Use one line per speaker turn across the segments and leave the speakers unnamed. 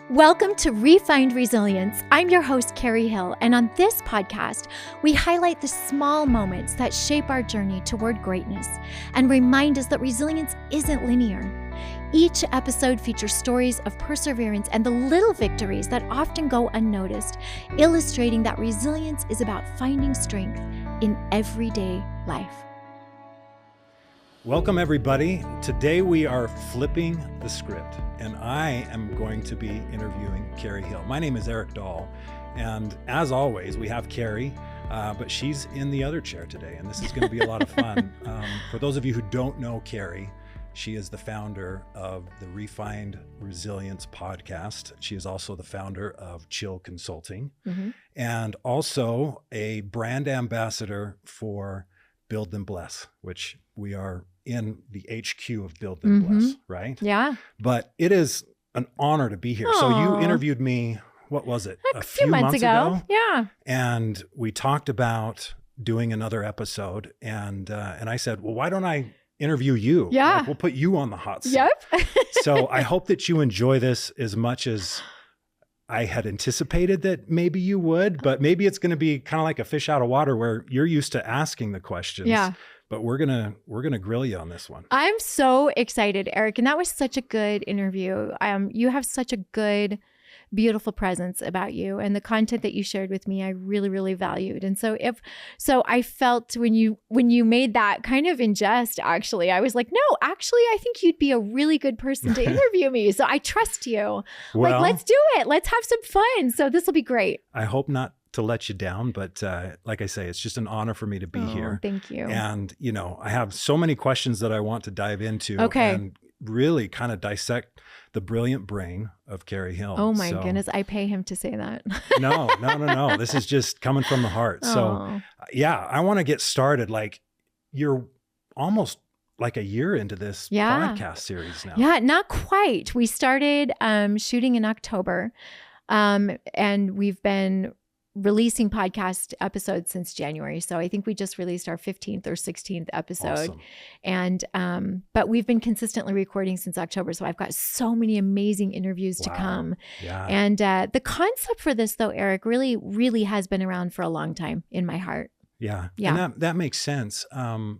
Welcome to Refined Resilience. I'm your host, Carrie Hill, and on this podcast, we highlight the small moments that shape our journey toward greatness and remind us that resilience isn't linear. Each episode features stories of perseverance and the little victories that often go unnoticed, illustrating that resilience is about finding strength in everyday life.
Welcome, everybody. Today we are flipping the script, and I am going to be interviewing Carrie Hill. My name is Eric Dahl, and as always, we have Carrie, but she's in the other chair today, and this is going to be a lot of fun. For those of you who don't know Carrie, she is the founder of the Refined Resilience podcast. She is also the founder of Chill Consulting, and also a brand ambassador for Build Them Bless, which we are in the HQ of Build Them Bless, right?
Yeah.
But it is an honor to be here.
Aww.
So you interviewed me, what was it?
A few months ago. Yeah.
And we talked about doing another episode, and I said, well, why don't I interview you?
Yeah.
Like, we'll put you on the hot seat.
Yep.
So I hope that you enjoy this as much as I had anticipated that maybe you would, but maybe it's going to be kind of like a fish out of water where you're used to asking the questions.
Yeah.
But we're gonna grill you on this one.
I'm so excited, Eric. And that was such a good interview. You have such a good, beautiful presence about you, and the content that you shared with me, I really, really valued. And so I felt when you made that kind of in jest, actually, I was like, no, actually, I think you'd be a really good person to interview me. So I trust you.
Well,
let's do it. Let's have some fun. So this will be great.
I hope not to let you down, but like I say, it's just an honor for me to be here.
Thank you.
And I have so many questions that I want to dive into and really kind of dissect the brilliant brain of Carrie Hill.
Oh my goodness, I pay him to say that.
No. This is just coming from the heart. So yeah, I want to get started. Like, you're almost like a year into this podcast series now.
Yeah, not quite. We started shooting in October, and we've been releasing podcast episodes since January. So I think we just released our 15th or 16th episode.
Awesome.
And, but we've been consistently recording since October. So I've got so many amazing interviews to come.
Yeah.
And the concept for this though, Eric, really, really has been around for a long time in my heart.
Yeah.
Yeah.
And that makes sense. And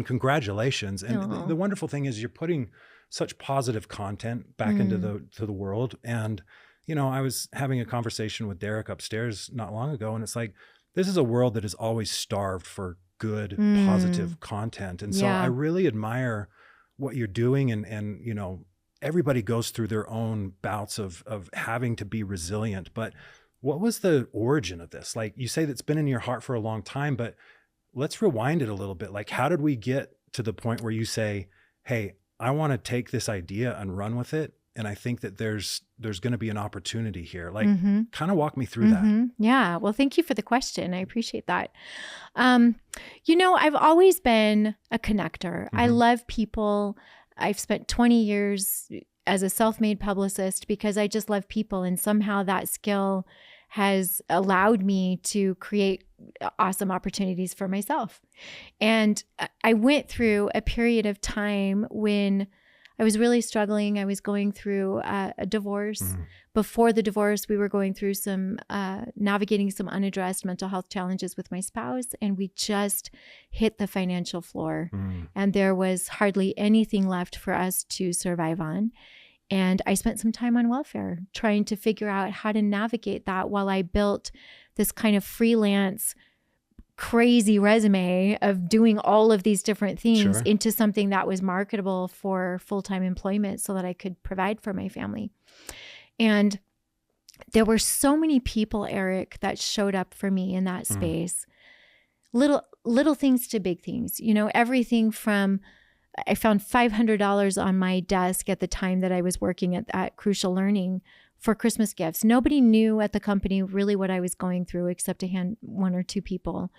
congratulations. And the wonderful thing is you're putting such positive content back into the world. And I was having a conversation with Derek upstairs not long ago, and it's like, this is a world that is always starved for good, positive content. And so I really admire what you're doing. And everybody goes through their own bouts of having to be resilient. But what was the origin of this? Like, you say that's been in your heart for a long time, but let's rewind it a little bit. Like, how did we get to the point where you say, hey, I want to take this idea and run with it, and I think that there's going to be an opportunity here. Like, kind of walk me through that.
Yeah. Well, thank you for the question. I appreciate that. I've always been a connector. I love people. I've spent 20 years as a self-made publicist because I just love people. And somehow that skill has allowed me to create awesome opportunities for myself. And I went through a period of time when I was really struggling. I was going through a divorce. Before the divorce, we were going through navigating some unaddressed mental health challenges with my spouse, and we just hit the financial floor. And there was hardly anything left for us to survive on. And I spent some time on welfare trying to figure out how to navigate that while I built this kind of freelance crazy resume of doing all of these different things into something that was marketable for full-time employment so that I could provide for my family. And there were so many people, Eric, that showed up for me in that space. Little things to big things, everything from, I found $500 on my desk at the time that I was working at Crucial Learning for Christmas gifts. Nobody knew at the company really what I was going through except one or two people.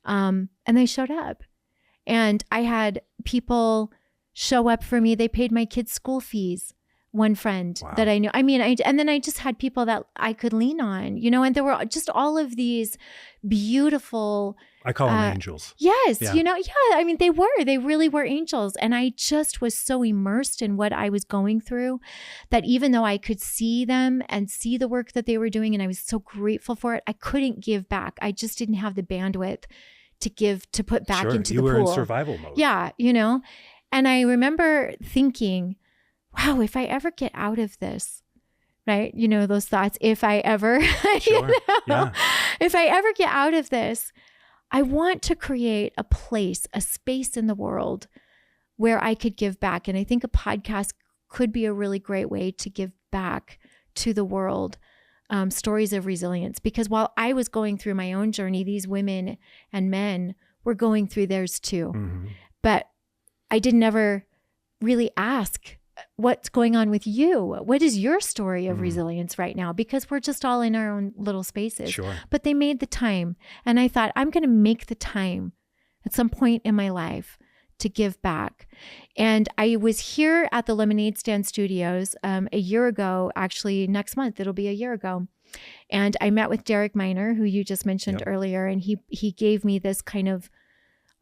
And they showed up. And I had people show up for me. They paid my kids' school fees one friend that I knew. I mean, and then I just had people that I could lean on, and there were just all of these beautiful,
I call them angels.
Yes. Yeah. I mean, they really were angels. And I just was so immersed in what I was going through that even though I could see them and see the work that they were doing, and I was so grateful for it, I couldn't give back. I just didn't have the bandwidth to put back into the pool.
You were in survival mode.
Yeah. And I remember thinking, wow, if I ever get out of this, right? Those thoughts, if I ever, if I ever get out of this, I want to create a place, a space in the world where I could give back. And I think a podcast could be a really great way to give back to the world, stories of resilience. Because while I was going through my own journey, these women and men were going through theirs too. Mm-hmm. But I didn't ever really ask, what's going on with you? What is your story of resilience right now? Because we're just all in our own little spaces.
Sure.
But they made the time. And I thought, I'm going to make the time at some point in my life to give back. And I was here at the Lemonade Stand Studios a year ago, actually next month, it'll be a year ago. And I met with Derek Miner, who you just mentioned earlier. And he gave me this kind of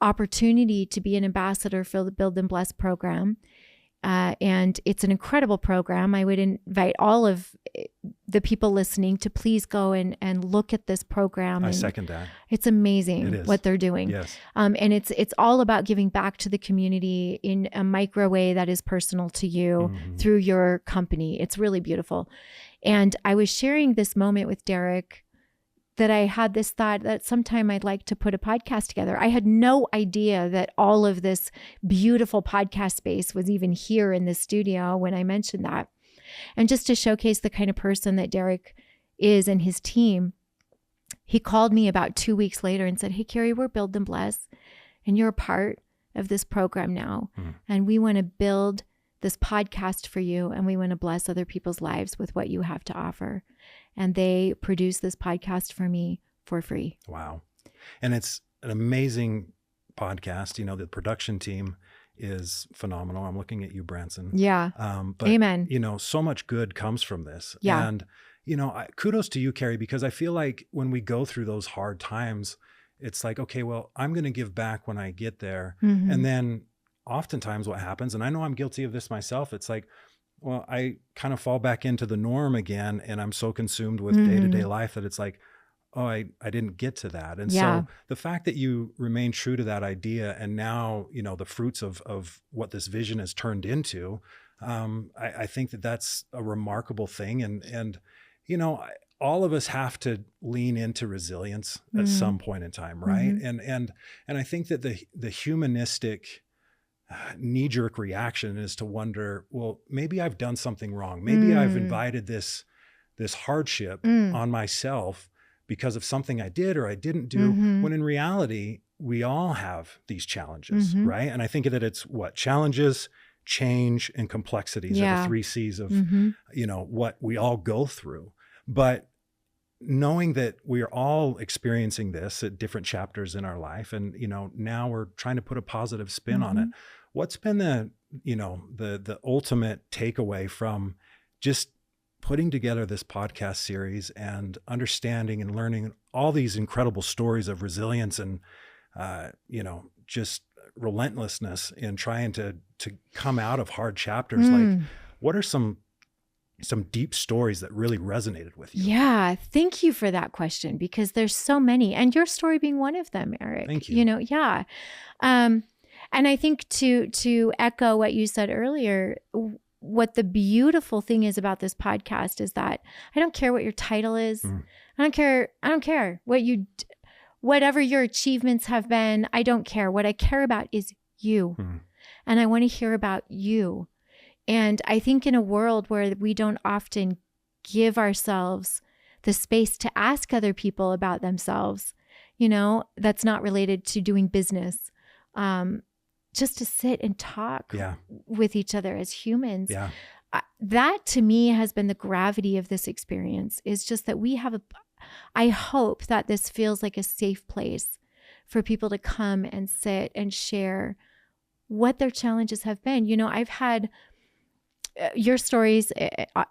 opportunity to be an ambassador for the Build and Bless program. And it's an incredible program. I would invite all of the people listening to please go and look at this program.
I second that.
It's amazing what they're doing.
Yes.
And it's all about giving back to the community in a micro way that is personal to you through your company. It's really beautiful. And I was sharing this moment with Derek that I had this thought that sometime I'd like to put a podcast together. I had no idea that all of this beautiful podcast space was even here in this studio when I mentioned that. And just to showcase the kind of person that Derek is and his team, he called me about 2 weeks later and said, hey, Carrie, we're Build and Bless, and you're a part of this program now. And we want to build this podcast for you, and we want to bless other people's lives with what you have to offer. And they produce this podcast for me for free.
Wow. And it's an amazing podcast. The production team is phenomenal. I'm looking at you, Branson.
Yeah.
But,
amen.
So much good comes from this.
Yeah.
And, kudos to you, Carrie, because I feel like when we go through those hard times, it's like, okay, well, I'm going to give back when I get there. And then oftentimes what happens, and I know I'm guilty of this myself, it's like, well, I kind of fall back into the norm again, and I'm so consumed with day-to-day life that it's like, oh, I didn't get to that. And so the fact that you remain true to that idea, and now, the fruits of what this vision has turned into, I think that that's a remarkable thing. And all of us have to lean into resilience at some point in time, right? And I think that the humanistic knee-jerk reaction is to wonder, well, maybe I've done something wrong. Maybe I've invited this hardship on myself because of something I did or I didn't do, when in reality, we all have these challenges, right? And I think that it's challenges, change, and complexities are the 3 C's of, what we all go through. But knowing that we are all experiencing this at different chapters in our life, and, now we're trying to put a positive spin on it. What's been the ultimate takeaway from just putting together this podcast series and understanding and learning all these incredible stories of resilience and, just relentlessness in trying to come out of hard chapters? Like, what are some deep stories that really resonated with you?
Yeah. Thank you for that question, because there's so many, and your story being one of them, Eric.
Thank you.
Yeah. And I think to echo what you said earlier, what the beautiful thing is about this podcast is that I don't care what your title is. I don't care whatever your achievements have been. I don't care. What I care about is you. And I want to hear about you. And I think in a world where we don't often give ourselves the space to ask other people about themselves, that's not related to doing business, just to sit and talk with each other as humans.
Yeah.
That to me has been the gravity of this experience, is just that we have I hope that this feels like a safe place for people to come and sit and share what their challenges have been. I've had your story's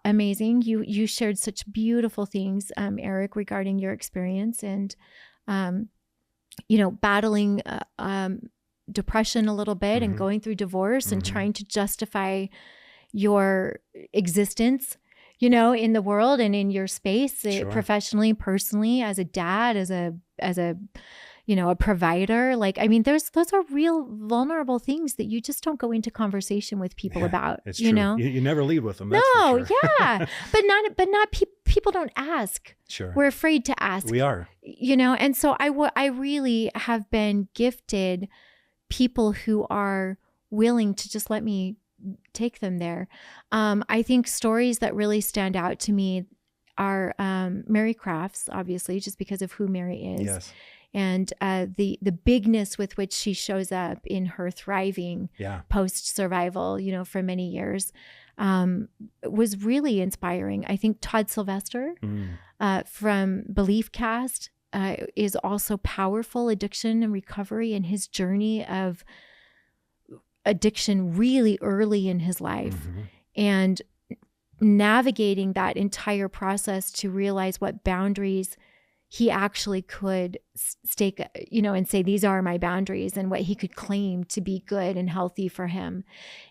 amazing. You shared such beautiful things, Eric, regarding your experience and, battling depression a little bit and going through divorce and trying to justify your existence, in the world and in your space, professionally, personally, as a dad, as a a provider. Those are real vulnerable things that you just don't go into conversation with people about.
It's true. You never lead with them. That's for sure.
Yeah, but not people don't ask.
Sure,
we're afraid to ask.
We are.
And so I really have been gifted people who are willing to just let me take them there. I think stories that really stand out to me are Mary Crafts, obviously, just because of who Mary is.
Yes.
And the bigness with which she shows up in her thriving post-survival, for many years, was really inspiring. I think Todd Sylvester from Belief Cast is also powerful. Addiction and recovery, and his journey of addiction really early in his life, and navigating that entire process to realize what boundaries he actually could stake, and say, these are my boundaries, and what he could claim to be good and healthy for him.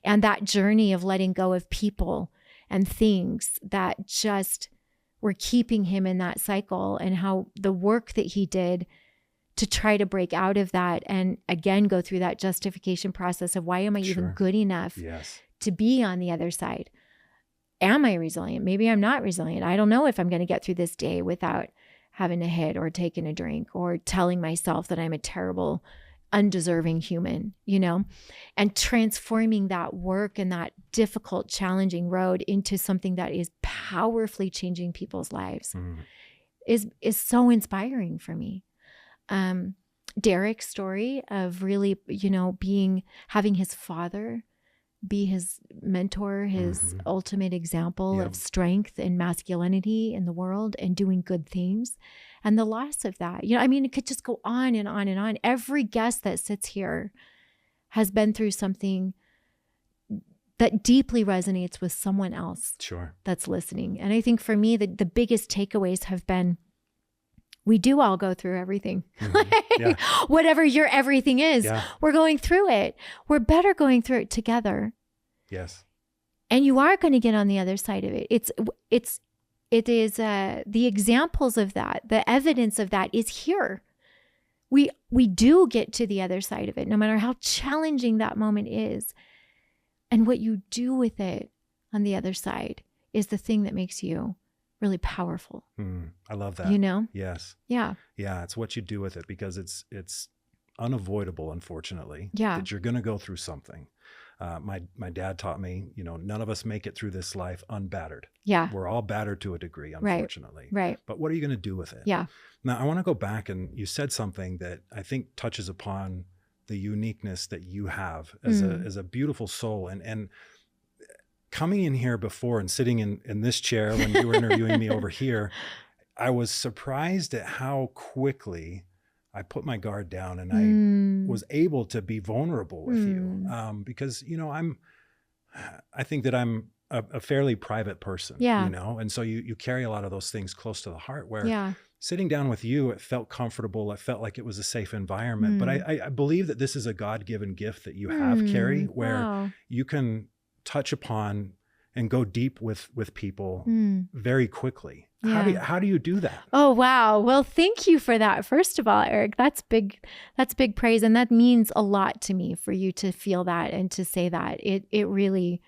And that journey of letting go of people and things that just were keeping him in that cycle, and how the work that he did to try to break out of that and again go through that justification process of, why am I even good enough to be on the other side? Am I resilient? Maybe I'm not resilient. I don't know if I'm going to get through this day without having a hit or taking a drink or telling myself that I'm a terrible, undeserving human, and transforming that work and that difficult, challenging road into something that is powerfully changing people's lives is so inspiring for me. Derek's story of really, having his father be his mentor, his ultimate example of strength and masculinity in the world and doing good things, and the loss of that. It could just go on and on and on. Every guest that sits here has been through something that deeply resonates with someone else that's listening. And I think for me, the biggest takeaways have been, we do all go through everything. Whatever your everything is, we're going through it. We're better going through it together.
Yes.
And you are going to get on the other side of it. It is the examples of that, the evidence of that is here. We do get to the other side of it, no matter how challenging that moment is. And what you do with it on the other side is the thing that makes you really powerful.
I love that. Yes.
Yeah.
Yeah. It's what you do with it, because it's unavoidable, unfortunately,
Yeah.
that you're going to go through something. My dad taught me, none of us make it through this life unbattered.
Yeah.
We're all battered to a degree, unfortunately.
Right.
But what are you going to do with it?
Yeah.
Now, I want to go back, and you said something that I think touches upon the uniqueness that you have as a beautiful soul. And coming in here before and sitting in this chair when you were interviewing me over here, I was surprised at how quickly I put my guard down and I was able to be vulnerable with you. Because, I think that I'm a fairly private person, and so you carry a lot of those things close to the heart, where sitting down with you, it felt comfortable. It felt like it was a safe environment. But I believe that this is a God-given gift that you have, Carrie, where you can touch upon and go deep with people very quickly.
Yeah.
How do you do that?
Oh, wow. Well, thank you for that. First of all, Eric, that's big praise. And that means a lot to me for you to feel that and to say that. It really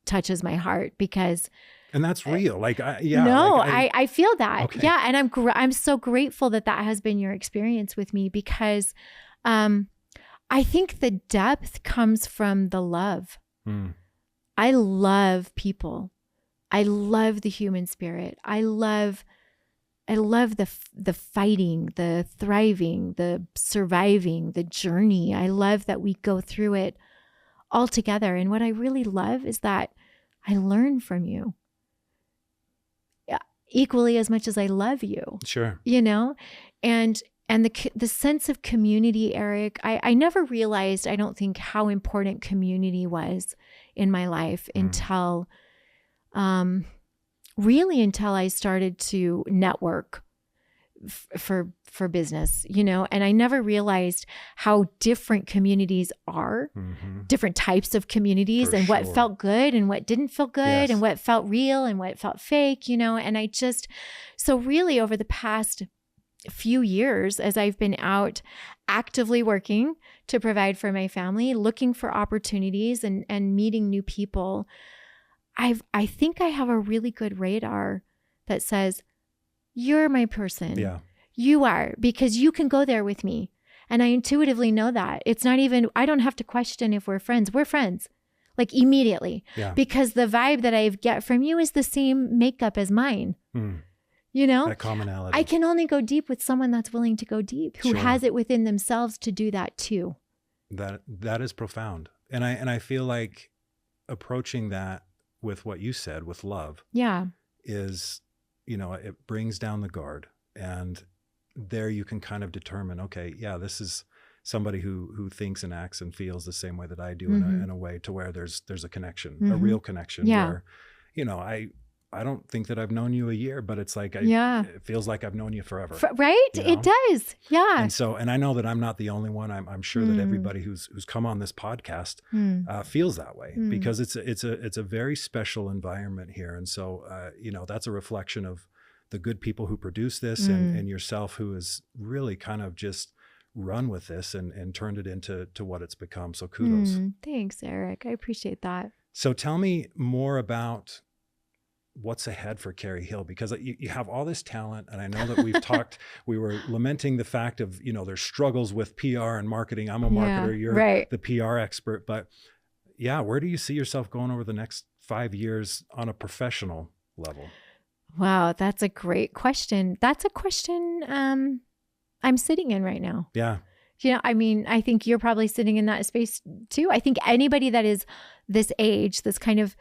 touches my heart, because
and that's real.
I feel that. Okay. Yeah. And I'm so grateful that has been your experience with me, because I think the depth comes from the love. I love people. I love the human spirit. I love the fighting, the thriving, the surviving, the journey. I love that we go through it all together. And what I really love is that I learn from you equally as much as I love you.
Sure.
And And the sense of community, Eric, I never realized, I don't think, how important community was in my life until, really until I started to network for business, you know, and I never realized how different communities are, different types of communities, and what felt good and what didn't feel good, and what felt real and what felt fake, you know, and so really over the past few years, as I've been out actively working to provide for my family, looking for opportunities and meeting new people, I think I have a really good radar that says, you're my person.
Yeah.
You are, because you can go there with me. And I intuitively know that. It's not even, I don't have to question if we're friends. We're friends, like immediately.
Yeah.
Because the vibe that I get from you is the same makeup as mine. You know?
That commonality.
I can only go deep with someone that's willing to go deep, who has it within themselves to do that too.
That is profound. And I feel like approaching that with what you said, with love, is, you know, it brings down the guard, and there you can kind of determine, okay, yeah, this is somebody who thinks and acts and feels the same way that I do, in a way to where there's a connection, a real connection, where, you know, I don't think that I've known you a year, but it's like, it feels like I've known you forever.
Right?
You know?
It does. Yeah.
And I know that I'm not the only one. I'm sure that everybody who's come on this podcast feels that way, because it's a very special environment here. And so, you know, that's a reflection of the good people who produce this, and yourself, who has really kind of just run with this and turned it into what it's become. So kudos.
Thanks, Eric. I appreciate that.
So tell me more about what's ahead for Carrie Hill, because you have all this talent, and I know that we've talked, we were lamenting the fact of, you know, there's struggles with PR and marketing. I'm a marketer, you're the PR expert, but where do you see yourself going over the next 5 years on a professional level?
Wow, that's a great question. That's a question I'm sitting in right now.
Yeah.
You know, I mean, I think you're probably sitting in that space too. I think anybody that is this age, this kind of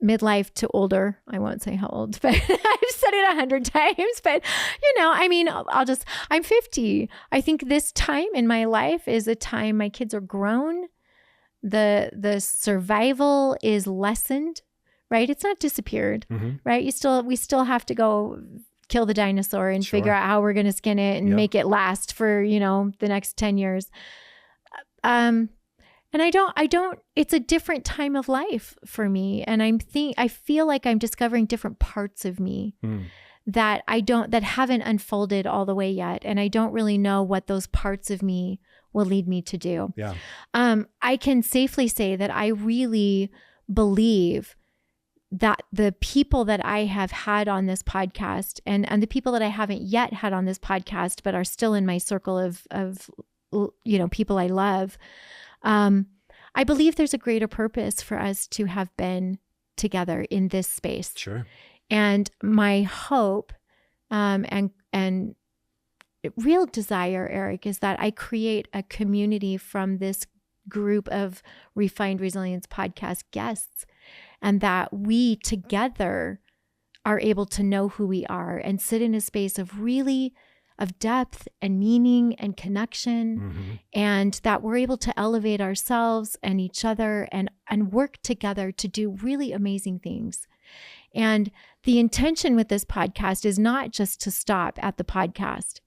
midlife to older, I won't say how old, but I've said it 100 times, but you know, I mean, I'm 50. I think this time in my life is a time my kids are grown. The survival is lessened, right? It's not disappeared, right? We still have to go kill the dinosaur and figure out how we're going to skin it and make it last for, you know, the next 10 years. And I don't, it's a different time of life for me. And I feel like I'm discovering different parts of me that haven't unfolded all the way yet. And I don't really know what those parts of me will lead me to do.
Yeah.
I can safely say that I really believe that the people that I have had on this podcast, and the people that I haven't yet had on this podcast, but are still in my circle of, you know, people I love, I believe there's a greater purpose for us to have been together in this space.
Sure.
And my hope, and real desire, Eric, is that I create a community from this group of Refined Resilience podcast guests, and that we together are able to know who we are and sit in a space of depth and meaning and connection, and that we're able to elevate ourselves and each other and work together to do really amazing things. And the intention with this podcast is not just to stop at the podcast,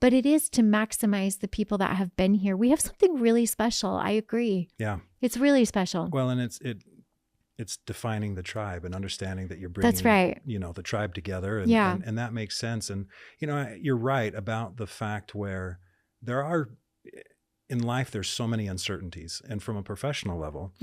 but it is to maximize the people that have been here. We have something really special. I agree.
Yeah.
It's really special.
Well, and it's defining the tribe and understanding that you're bringing,
that's right,
you know, the tribe together. And, and that makes sense. And, you know, you're right about the fact where there are, in life, there's so many uncertainties. And from a professional level,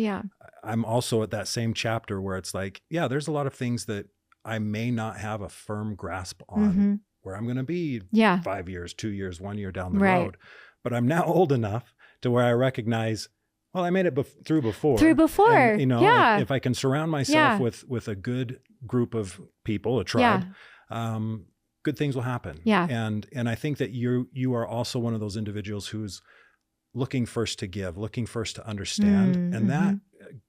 I'm also at that same chapter where it's like, there's a lot of things that I may not have a firm grasp on where I'm going to be 5 years, 2 years, 1 year down the road. But I'm now old enough to where I recognize, well, I made it through before. And, you know, if I can surround myself with a good group of people, a tribe, good things will happen.
Yeah.
And I think that you are also one of those individuals who's looking first to give, looking first to understand. And that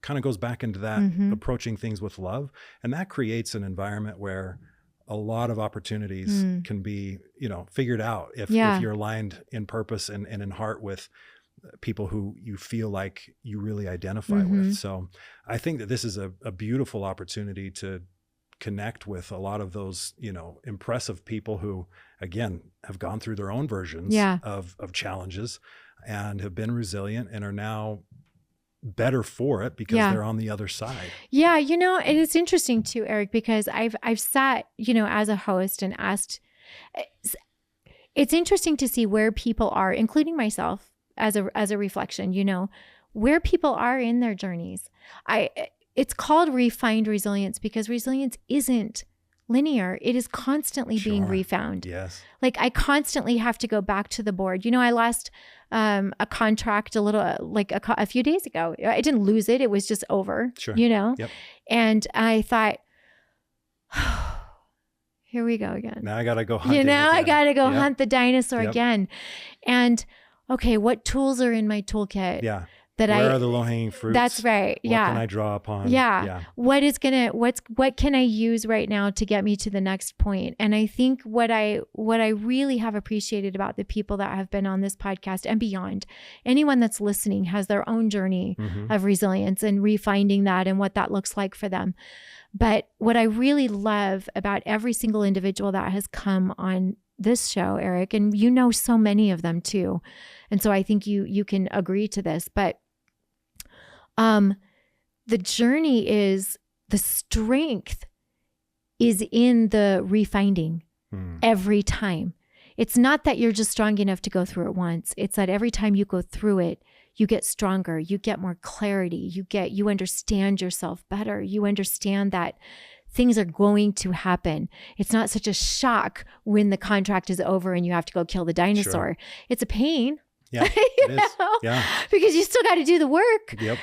kind of goes back into that approaching things with love. And that creates an environment where a lot of opportunities can be, figured out if you're aligned in purpose and in heart with people who you feel like you really identify with. So I think that this is a beautiful opportunity to connect with a lot of those, impressive people who, again, have gone through their own versions of challenges and have been resilient and are now better for it because they're on the other side.
Yeah. And it's interesting too, Eric, because I've sat, as a host and asked, it's interesting to see where people are, including myself as a reflection, where people are in their journeys. It's called refined resilience because resilience isn't linear. It is constantly being refound.
Yes.
Like I constantly have to go back to the board. I lost a contract a few days ago. I didn't lose it. It was just over,
Yep.
And I thought, here we go again.
Now I got to go hunt
I got to go hunt the dinosaur again. And okay, what tools are in my toolkit?
Yeah. Where are the low-hanging fruits?
That's right.
What can I draw upon?
Yeah. What can I use right now to get me to the next point? And I think what I really have appreciated about the people that have been on this podcast and beyond, anyone that's listening has their own journey of resilience and refinding that and what that looks like for them. But what I really love about every single individual that has come on this show, Eric, and so many of them too. And so I think you can agree to this, but the journey is, the strength is in the refinding every time. It's not that you're just strong enough to go through it once. It's that every time you go through it, you get stronger, you get more clarity, you understand yourself better. You understand that things are going to happen. It's not such a shock when the contract is over and you have to go kill the dinosaur. Sure. It's a pain.
Yeah, it is. Yeah.
Because you still got to do the work,
yep.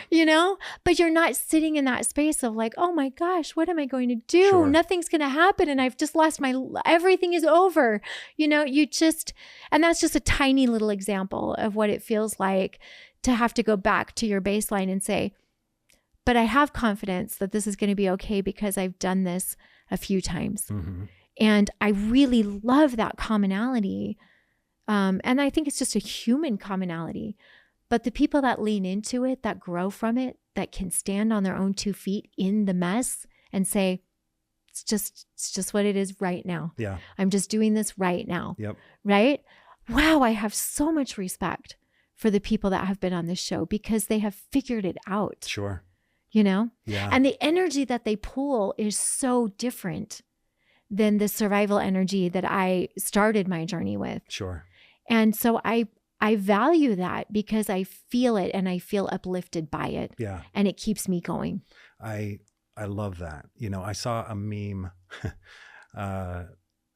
But you're not sitting in that space of like, oh my gosh, what am I going to do?
Sure.
Nothing's going to happen. And I've just lost everything is over. And that's just a tiny little example of what it feels like to have to go back to your baseline and say, but I have confidence that this is going to be okay because I've done this a few times.
Mm-hmm.
And I really love that commonality. And I think it's just a human commonality. But the people that lean into it, that grow from it, that can stand on their own 2 feet in the mess and say, it's just what it is right now.
Yeah.
I'm just doing this right now.
Yep.
Right? Wow, I have so much respect for the people that have been on this show because they have figured it out.
Sure.
Yeah.
And
the energy that they pull is so different than the survival energy that I started my journey with.
Sure.
And so I value that because I feel it and I feel uplifted by it.
Yeah.
And it keeps me going.
I love that. I saw a meme, I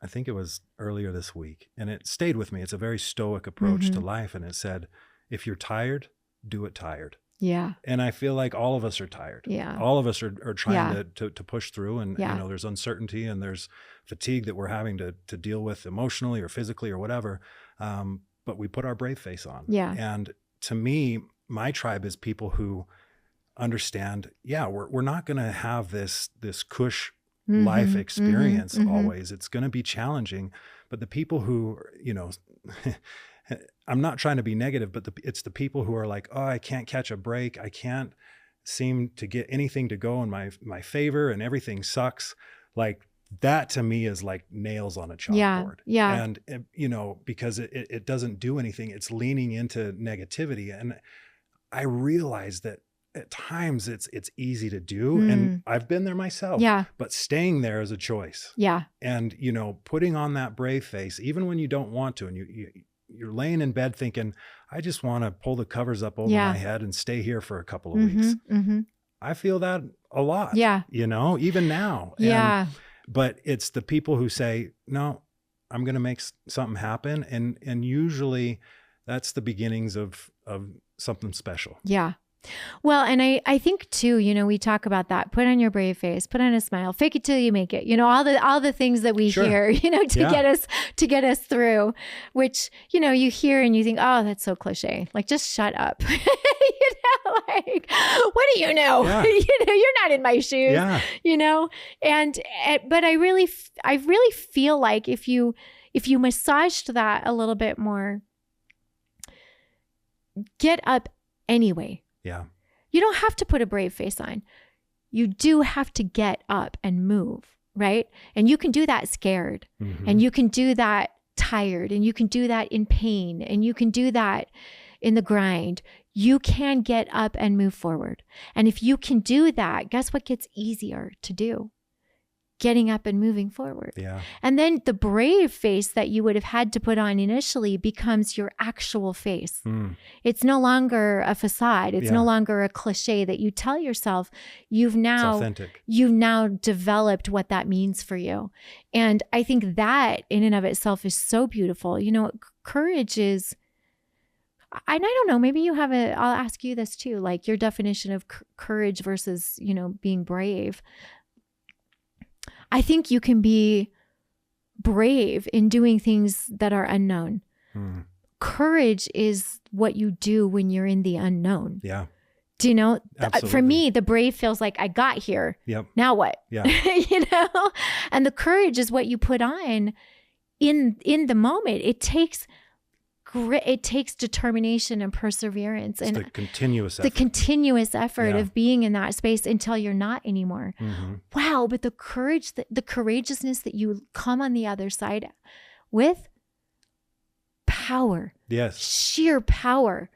think it was earlier this week, and it stayed with me. It's a very stoic approach to life. And it said, if you're tired, do it tired.
Yeah.
And I feel like all of us are tired.
Yeah.
All of us are trying to push through, and there's uncertainty and there's fatigue that we're having to deal with emotionally or physically or whatever. But we put our brave face on.
Yeah.
And to me, my tribe is people who understand, we're not going to have this cush life experience always. It's going to be challenging, but the people who, I'm not trying to be negative, but it's the people who are like, oh, I can't catch a break. I can't seem to get anything to go in my favor and everything sucks. Like that to me is like nails on a chalkboard.
Yeah.
And, because it doesn't do anything. It's leaning into negativity. And I realize that at times it's easy to do. And I've been there myself.
Yeah.
But staying there is a choice.
Yeah.
And, putting on that brave face, even when you don't want to, and you're laying in bed thinking, I just want to pull the covers up over my head and stay here for a couple of weeks. I feel that a lot.
Yeah.
Even now.
Yeah.
But it's the people who say, no, I'm going to make something happen. And usually that's the beginnings of something special.
Yeah. Well, and I think too, we talk about that. Put on your brave face, put on a smile, fake it till you make it. All the things that we hear, to get us through, which, you hear and you think, oh, that's so cliche. Like, just shut up. Like, what do you know?
Yeah.
You're not in my shoes, but I really feel like if you massaged that a little bit more, get up anyway.
Yeah.
You don't have to put a brave face on. You do have to get up and move, right? And you can do that scared, and you can do that tired, and you can do that in pain, and you can do that in the grind. You can get up and move forward. And if you can do that, guess what gets easier to do? Getting up and moving forward.
Yeah.
And then the brave face that you would have had to put on initially becomes your actual face. It's no longer a facade. It's no longer a cliche that you tell yourself. It's
authentic. You've
now developed what that means for you. And I think that in and of itself is so beautiful. Courage is, and I don't know, maybe you have I'll ask you this too, like your definition of courage versus, being brave. I think you can be brave in doing things that are unknown. Courage is what you do when you're in the unknown.
Yeah.
Do you know?
Absolutely.
For me, the brave feels like I got here.
Yep.
Now what?
Yeah.
And the courage is what you put on in the moment. It takes grit. It takes determination and perseverance.
It's
and
the continuous
effort of being in that space until you're not anymore. Wow. But the courageousness that you come on the other side with, power.
Yes.
Sheer power.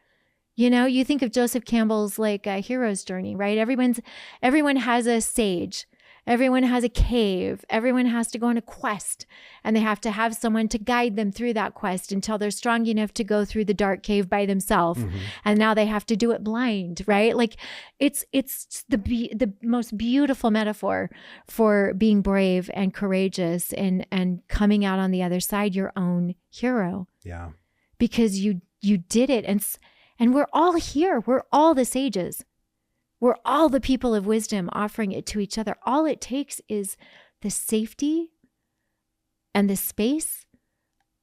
You think of Joseph Campbell's hero's journey, right? Everyone has a sage. Everyone has a cave. Everyone has to go on a quest, and they have to have someone to guide them through that quest until they're strong enough to go through the dark cave by themselves. And now they have to do it blind, right? Like it's the most beautiful metaphor for being brave and courageous and coming out on the other side your own hero.
Yeah.
Because you did it, and we're all here. We're all the sages. We're all the people of wisdom offering it to each other. All it takes is the safety and the space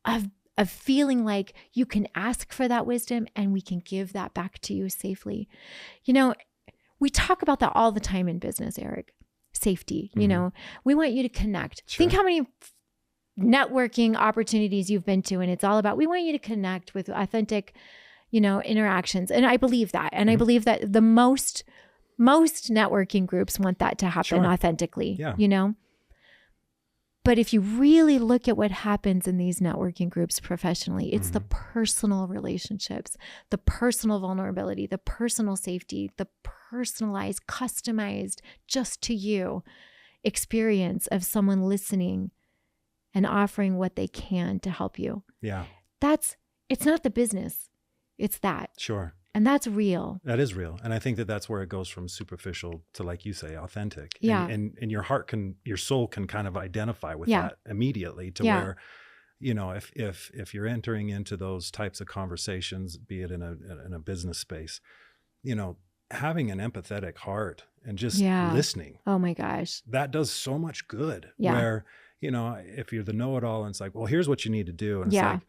of feeling like you can ask for that wisdom and we can give that back to you safely. We talk about that all the time in business, Eric. Safety, we want you to connect. Sure. Think how many networking opportunities you've been to, and it's all about, we want you to connect with authentic, interactions. And I believe that. And I believe that the most networking groups want that to happen authentically, But if you really look at what happens in these networking groups professionally, it's the personal relationships, the personal vulnerability, the personal safety, the personalized, customized, just to you experience of someone listening and offering what they can to help you.
Yeah.
It's not the business. It's that.
Sure.
And that's real.
That is real. And I think that that's where it goes from superficial to, like you say, authentic.
Yeah.
And your soul can kind of identify with that immediately to where, if you're entering into those types of conversations, be it in a business space, having an empathetic heart and just listening.
Oh my gosh.
That does so much good.
Yeah.
Where, if you're the know-it-all and it's like, well, here's what you need to do. And it's like,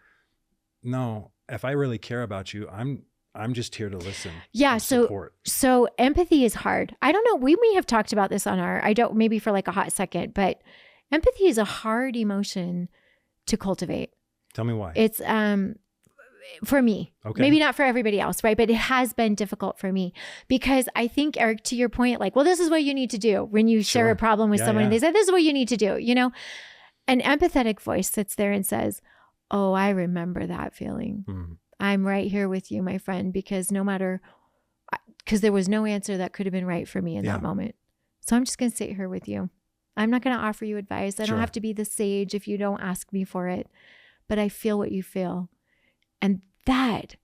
no, if I really care about you, I'm just here to listen. Yeah.
So empathy is hard. I don't know. We may have talked about this on maybe for like a hot second, but empathy is a hard emotion to cultivate.
Tell me why.
It's, for me, maybe not for everybody else, right? But it has been difficult for me because I think, Eric, to your point, like, well, this is what you need to do when you share a problem with someone and they say, this is what you need to do. An empathetic voice sits there and says, oh, I remember that feeling. I'm right here with you, my friend, because there was no answer that could have been right for me in that moment. So I'm just going to sit here with you. I'm not going to offer you advice. I don't have to be the sage if you don't ask me for it, but I feel what you feel. And that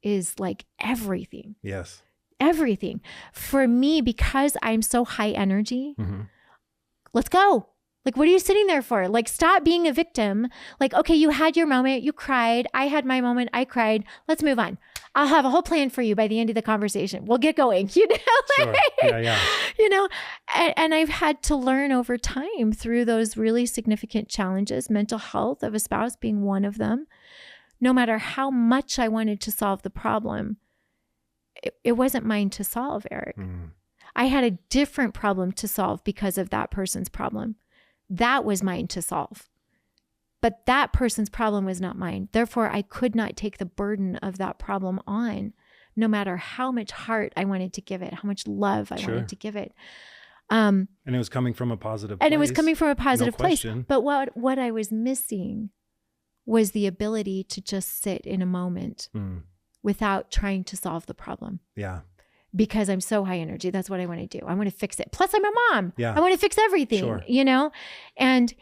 is like everything.
Yes. Everything.
For me, because I'm so high energy, let's go. Like, what are you sitting there for? Like, stop being a victim. Like, okay, you had your moment, you cried. I had my moment, I cried. Let's move on. I'll have a whole plan for you by the end of the conversation. We'll get going, you know?
Sure. Yeah.
You know, and I've had to learn over time through those really significant challenges, mental health of a spouse being one of them. No matter how much I wanted to solve the problem, it wasn't mine to solve, Eric. I had a different problem to solve because of that person's problem. That was mine to solve. But that person's problem was not mine. Therefore, I could not take the burden of that problem on, no matter how much heart I wanted to give it, how much love I wanted to give it.
And it was coming from a positive place.
And it was coming from a positive place.
Question.
But what I was missing was the ability to just sit in a moment without trying to solve the problem.
Yeah.
Because I'm so high energy. That's what I want to do. I want to fix it. Plus I'm a mom.
Yeah.
I want to fix everything, you know? And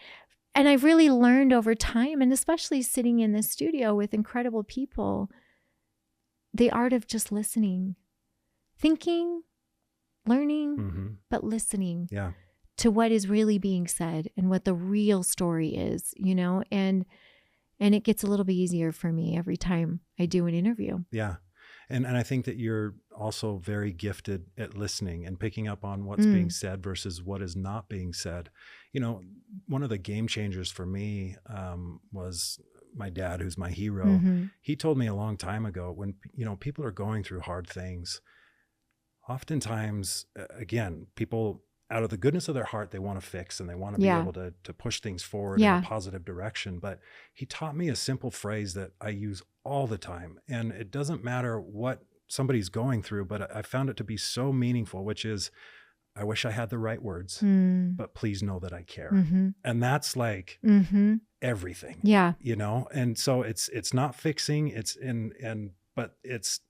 I've really learned over time, and especially sitting in this studio with incredible people, the art of just listening, thinking, learning, but listening to what is really being said and what the real story is, you know? And it gets a little bit easier for me every time I do an interview.
Yeah. And I think that you're also very gifted at listening and picking up on what's being said versus what is not being said. You know, one of the game changers for me was my dad, who's my hero. He told me a long time ago, when, you know, people are going through hard things, oftentimes, again, people out of the goodness of their heart, they want to fix and they want to be able to push things forward in a positive direction. But he taught me a simple phrase that I use all the time. And it doesn't matter what somebody's going through, but I found it to be so meaningful, which is, I wish I had the right words, but please know that I care. And that's like everything, you know? And so it's not fixing, but it's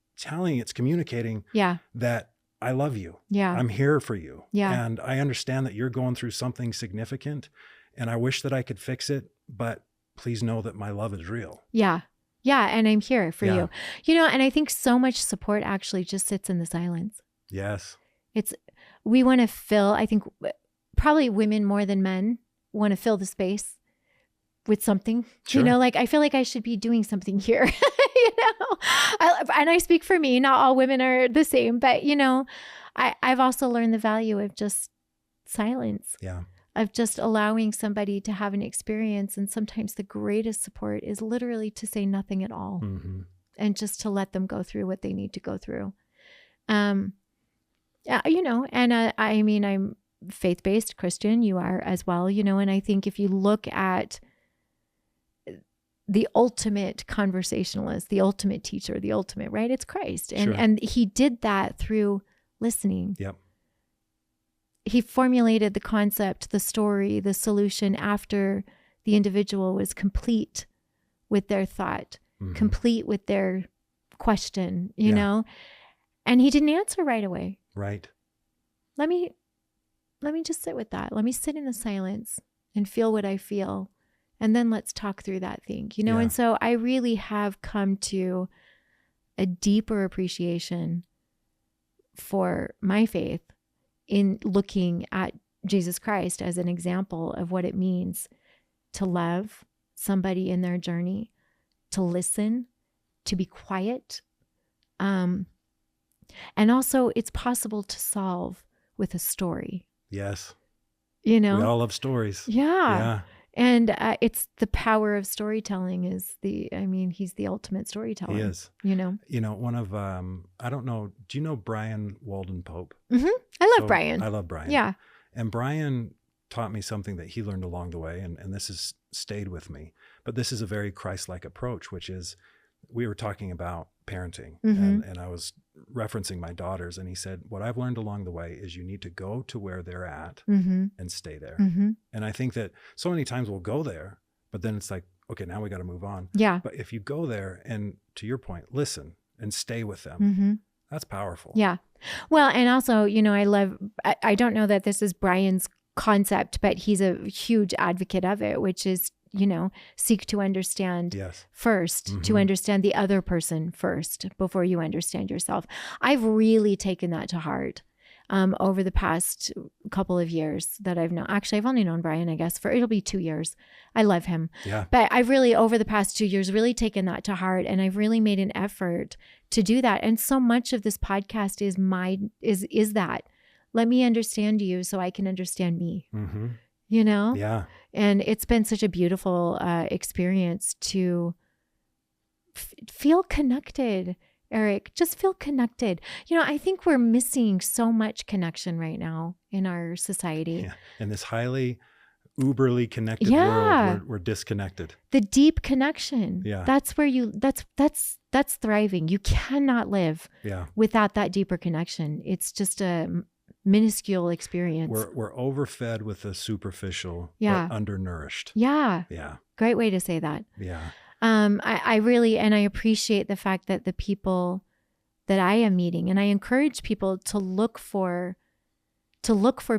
communicating that I love you. I'm here for you. And I understand that you're going through something significant and I wish that I could fix it, but please know that my love is real.
And I'm here for you. You know, and I think so much support actually just sits in the silence.
Yes.
We want to fill, I think probably women more than men want to fill the space with something, you know, like I feel like I should be doing something here, you know, and I speak for me, not all women are the same, but you know, I've also learned the value of just silence, of just allowing somebody to have an experience. And sometimes the greatest support is literally to say nothing at all and just to let them go through what they need to go through. You know, and I mean, I'm faith-based Christian, you are as well, you know, and I think if you look at the ultimate conversationalist, the ultimate teacher, the ultimate, right? It's Christ. And he did that through listening. He formulated the concept, the story, the solution after the individual was complete with their thought, complete with their question, you know? And he didn't answer right away.
Right.
Let me just sit with that. Let me sit in the silence and feel what I feel. And then let's talk through that thing, you know? And so I really have come to a deeper appreciation for my faith in looking at Jesus Christ as an example of what it means to love somebody in their journey, to listen, to be quiet. And also it's possible to solve with a story.
Yes.
You know?
We all love stories.
Yeah. And it's the power of storytelling he's the ultimate storyteller.
He is.
You know?
You know, one of, I don't know, do you know Brian Walden Pope?
I love Brian.
I love Brian.
Yeah.
And Brian taught me something that he learned along the way, and this has stayed with me. But this is a very Christ-like approach, which is, we were talking about parenting, and I was referencing my daughters, and he said, what I've learned along the way is you need to go to where they're at and stay there. And I think that so many times we'll go there, but then it's like, okay, now we got to move on. But if you go there and, to your point, listen and stay with them, that's powerful.
Well, and also, you know, I don't know that this is Brian's concept, but he's a huge advocate of it, which is, you know, seek to understand first, to understand the other person first before you understand yourself. I've really taken that to heart. over the past couple of years that I've known. Actually, I've only known Brian, I guess, it'll be 2 years. I love him.
Yeah.
But I've really, over the past 2 years, really taken that to heart. And I've really made an effort to do that. And so much of this podcast is that. Let me understand you so I can understand me.
Mm-hmm.
You know?
Yeah.
And it's been such a beautiful experience to feel connected, Eric. Just feel connected. I think we're missing so much connection right now in our society.
Yeah. In this highly uberly connected world, we're disconnected.
The deep connection.
Yeah.
That's where that's thriving. You cannot live without that deeper connection. It's just a minuscule experience.
We're overfed with the superficial, but undernourished.
Yeah.
Yeah.
Great way to say that.
Yeah.
I really, and I appreciate the fact that the people that I am meeting, and I encourage people to look for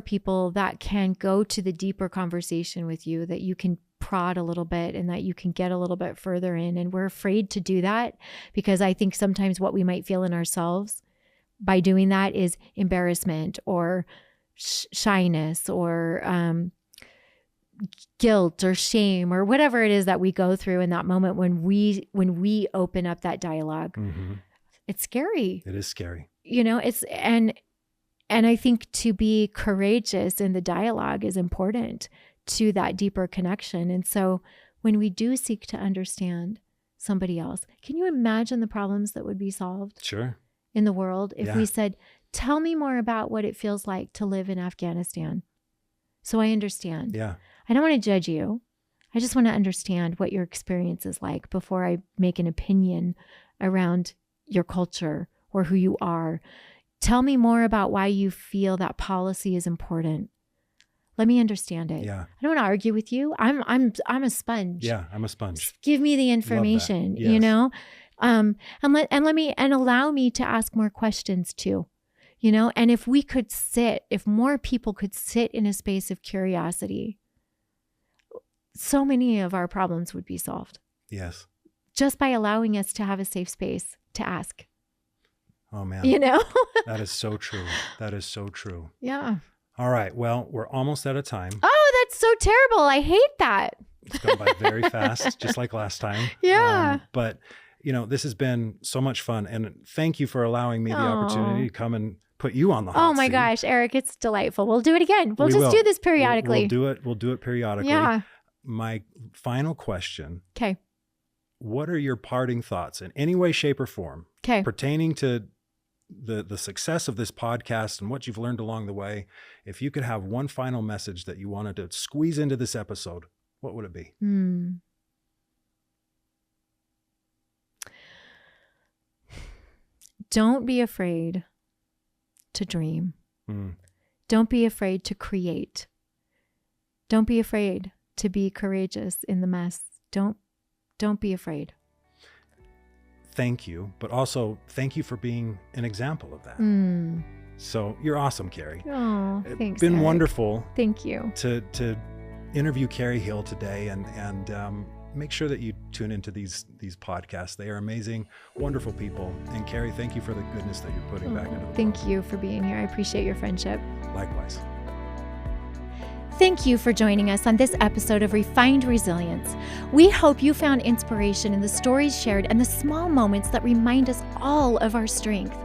people that can go to the deeper conversation with you, that you can prod a little bit and that you can get a little bit further in. And we're afraid to do that because I think sometimes what we might feel in ourselves by doing that is embarrassment or shyness or guilt or shame or whatever it is that we go through in that moment when we open up that dialogue.
Mm-hmm.
It's scary.
It is scary.
It's and I think to be courageous in the dialogue is important to that deeper connection. And so when we do seek to understand somebody else, can you imagine the problems that would be solved?
Sure.
In the world if we said, tell me more about what it feels like to live in Afghanistan so I understand.
Yeah.
I don't want to judge you. I just want to understand what your experience is like before I make an opinion around your culture or who you are. Tell me more about why you feel that policy is important. Let me understand it.
Yeah.
I don't want to argue with you. I'm a sponge.
Yeah, I'm a sponge.
Just give me the information,
Yes.
And allow me to ask more questions too, and if more people could sit in a space of curiosity, so many of our problems would be solved.
Yes.
Just by allowing us to have a safe space to ask.
Oh man. That is so true. That is so true.
Yeah.
All right. Well, we're almost out of time.
Oh, that's so terrible. I hate that.
It's gone by very fast, just like last time.
Yeah.
But this has been so much fun. And thank you for allowing me the opportunity to come and put you on the hot
seat. Oh my gosh, Eric, it's delightful. We'll do it again. We'll do this periodically.
We'll do it periodically.
Yeah.
My final question.
Okay.
What are your parting thoughts in any way, shape, or form pertaining to the success of this podcast and what you've learned along the way? If you could have one final message that you wanted to squeeze into this episode, what would it be?
Don't be afraid to dream. Don't be afraid to create. Don't be afraid to be courageous in the mess. Don't be afraid.
Thank you, but also thank you for being an example of that. So you're awesome, Carrie.
Oh, thanks.
It's been
Eric.
wonderful.
Thank you.
To interview Carrie Hill today, and make sure that you tune into these podcasts. They are amazing, wonderful people. And Carrie, thank you for the goodness that you're putting back into the world.
Thank you for being here. I appreciate your friendship.
Likewise.
Thank you for joining us on this episode of Refined Resilience. We hope you found inspiration in the stories shared and the small moments that remind us all of our strength.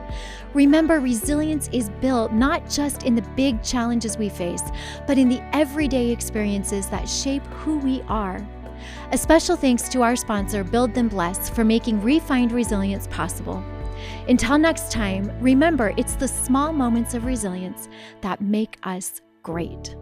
Remember, resilience is built not just in the big challenges we face, but in the everyday experiences that shape who we are. A special thanks to our sponsor, Build Then Bless, for making Refined Resilience possible. Until next time, remember, it's the small moments of resilience that make us great.